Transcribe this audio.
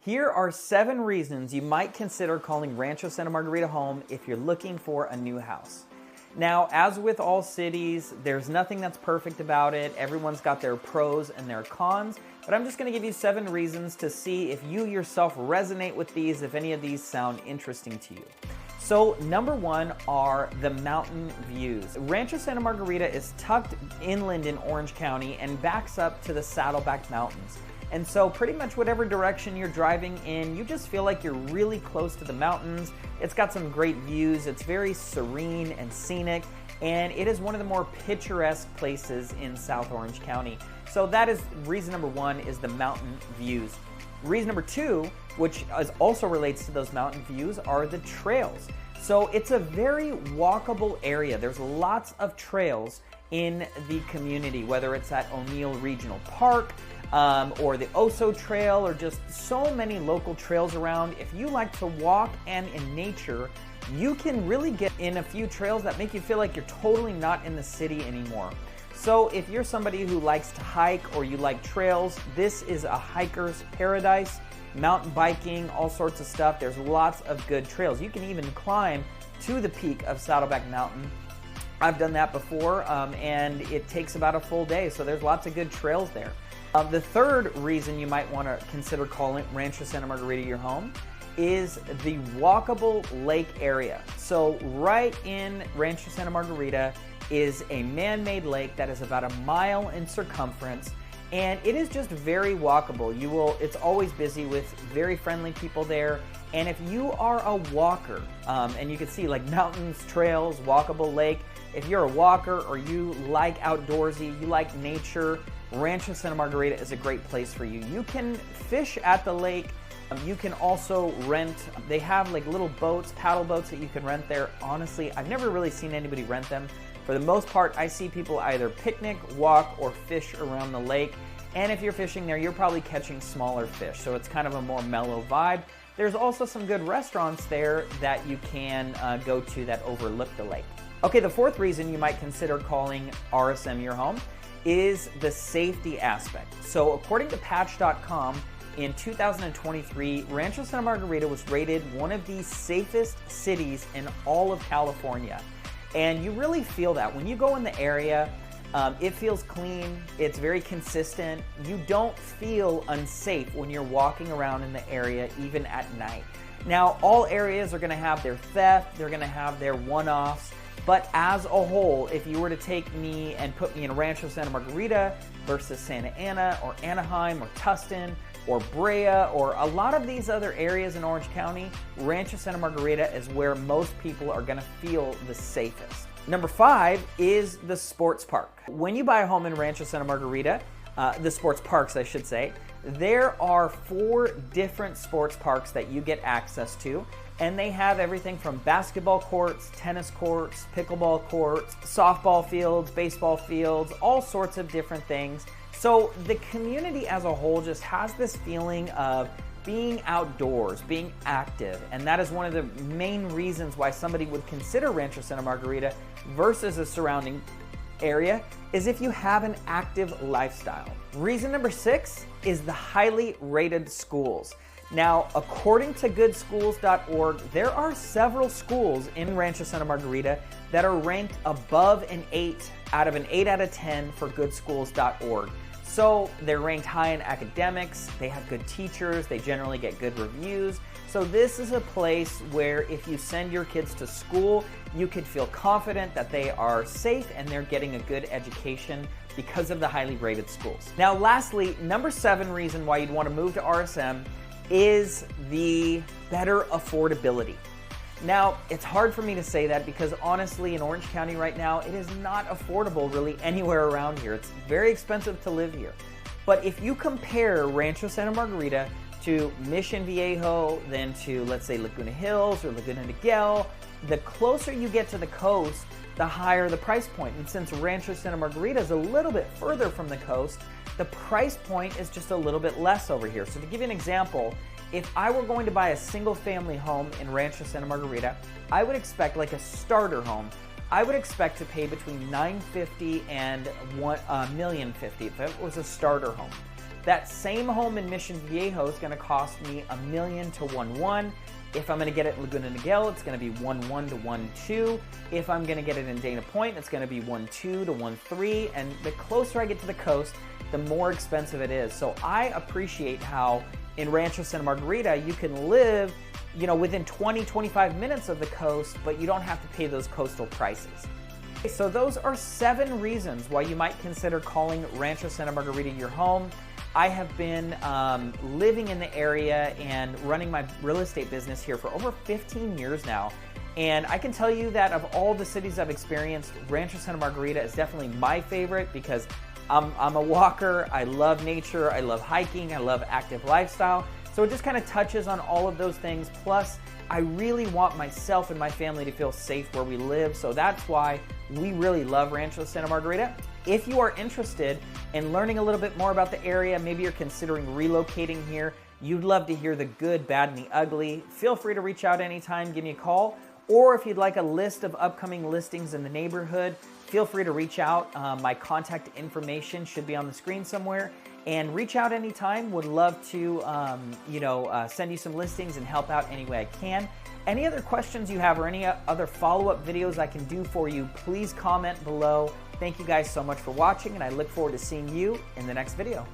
Here are 7 reasons you might consider calling Rancho Santa Margarita home if you're looking for a new house. Now, as with all cities, there's nothing that's perfect about it. Everyone's got their pros and their cons, but I'm just gonna give you 7 reasons to see if you yourself resonate with these, if any of these sound interesting to you. So number 1 are the mountain views. Rancho Santa Margarita is tucked inland in Orange County and backs up to the Saddleback Mountains. And so pretty much whatever direction you're driving in, you just feel like you're really close to the mountains. It's got some great views. It's very serene and scenic, and it is one of the more picturesque places in South Orange County. So that is reason number 1, is the mountain views. Reason number 2, which also relates to those mountain views, are the trails. So it's a very walkable area. There's lots of trails in the community, whether it's at O'Neill Regional Park, or the Oso Trail, or just so many local trails around. If you like to walk and in nature, you can really get in a few trails that make you feel like you're totally not in the city anymore. So if you're somebody who likes to hike or you like trails, this is a hiker's paradise. Mountain biking, all sorts of stuff. There's lots of good trails. You can even climb to the peak of Saddleback Mountain. I've done that before, and it takes about a full day, so there's lots of good trails there. The third reason you might want to consider calling Rancho Santa Margarita your home is the walkable lake area. So right in Rancho Santa Margarita is a man-made lake that is about 1 mile in circumference, and it is just very walkable. It's always busy with very friendly people there. And if you are a walker, and you can see like mountains, trails, walkable lake, if you're a walker or you like outdoorsy, you like nature, Rancho Santa Margarita is a great place for you. You can fish at the lake. You can also rent. They have like little boats, paddle boats that you can rent there. Honestly, I've never really seen anybody rent them. For the most part, I see people either picnic, walk, or fish around the lake. And if you're fishing there, you're probably catching smaller fish. So it's kind of a more mellow vibe. There's also some good restaurants there that you can go to that overlook the lake. Okay, the fourth reason you might consider calling RSM your home is the safety aspect. So according to Patch.com, in 2023, Rancho Santa Margarita was rated one of the safest cities in all of California. And you really feel that. When you go in the area, it feels clean, it's very consistent. You don't feel unsafe when you're walking around in the area, even at night. Now, all areas are gonna have their theft, they're gonna have their one-offs, but as a whole, if you were to take me and put me in Rancho Santa Margarita versus Santa Ana or Anaheim or Tustin or Brea or a lot of these other areas in Orange County, Rancho Santa Margarita is where most people are gonna feel the safest. Number 5 is the sports park. When you buy a home in Rancho Santa Margarita, the sports parks I should say, there are 4 different sports parks that you get access to. And they have everything from basketball courts, tennis courts, pickleball courts, softball fields, baseball fields, all sorts of different things. So the community as a whole just has this feeling of being outdoors, being active, and that is one of the main reasons why somebody would consider Rancho Santa Margarita versus a surrounding area, is if you have an active lifestyle. Reason number 6 is the highly rated schools. Now, according to goodschools.org, there are several schools in Rancho Santa Margarita that are ranked above an 8 out of an 8 out of 10 for goodschools.org. So they're ranked high in academics, they have good teachers, they generally get good reviews. So this is a place where if you send your kids to school, you could feel confident that they are safe and they're getting a good education because of the highly rated schools. Now lastly, number 7 reason why you'd want to move to RSM is the better affordability. Now, it's hard for me to say that because honestly, in Orange County right now, it is not affordable really anywhere around here. It's very expensive to live here. But if you compare Rancho Santa Margarita to Mission Viejo, then to, let's say, Laguna Hills or Laguna Niguel, the closer you get to the coast, the higher the price point. And since Rancho Santa Margarita is a little bit further from the coast, the price point is just a little bit less over here. So to give you an example, if I were going to buy a single family home in Rancho Santa Margarita, I would expect like a starter home. I would expect to pay between $950,000 and $1,050,000 if it was a starter home. That same home in Mission Viejo is going to cost me $1 million to 1.1. If I'm going to get it in Laguna Niguel, it's going to be 1.1 to 1.2. If I'm going to get it in Dana Point, it's going to be 1.2 to 1.3. And the closer I get to the coast, the more expensive it is. So I appreciate how in Rancho Santa Margarita, you can live, within 20, 25 minutes of the coast, but you don't have to pay those coastal prices. So those are 7 reasons why you might consider calling Rancho Santa Margarita your home. I have been living in the area and running my real estate business here for over 15 years now. And I can tell you that of all the cities I've experienced, Rancho Santa Margarita is definitely my favorite because I'm a walker, I love nature, I love hiking, I love active lifestyle. So it just kind of touches on all of those things. Plus, I really want myself and my family to feel safe where we live. So that's why we really love Rancho Santa Margarita. If you are interested in learning a little bit more about the area, maybe you're considering relocating here, you'd love to hear the good, bad, and the ugly, feel free to reach out anytime, give me a call. Or if you'd like a list of upcoming listings in the neighborhood, feel free to reach out. My contact information should be on the screen somewhere. And reach out anytime. Would love to, send you some listings and help out any way I can. Any other questions you have or any other follow-up videos I can do for you, please comment below. Thank you guys so much for watching, and I look forward to seeing you in the next video.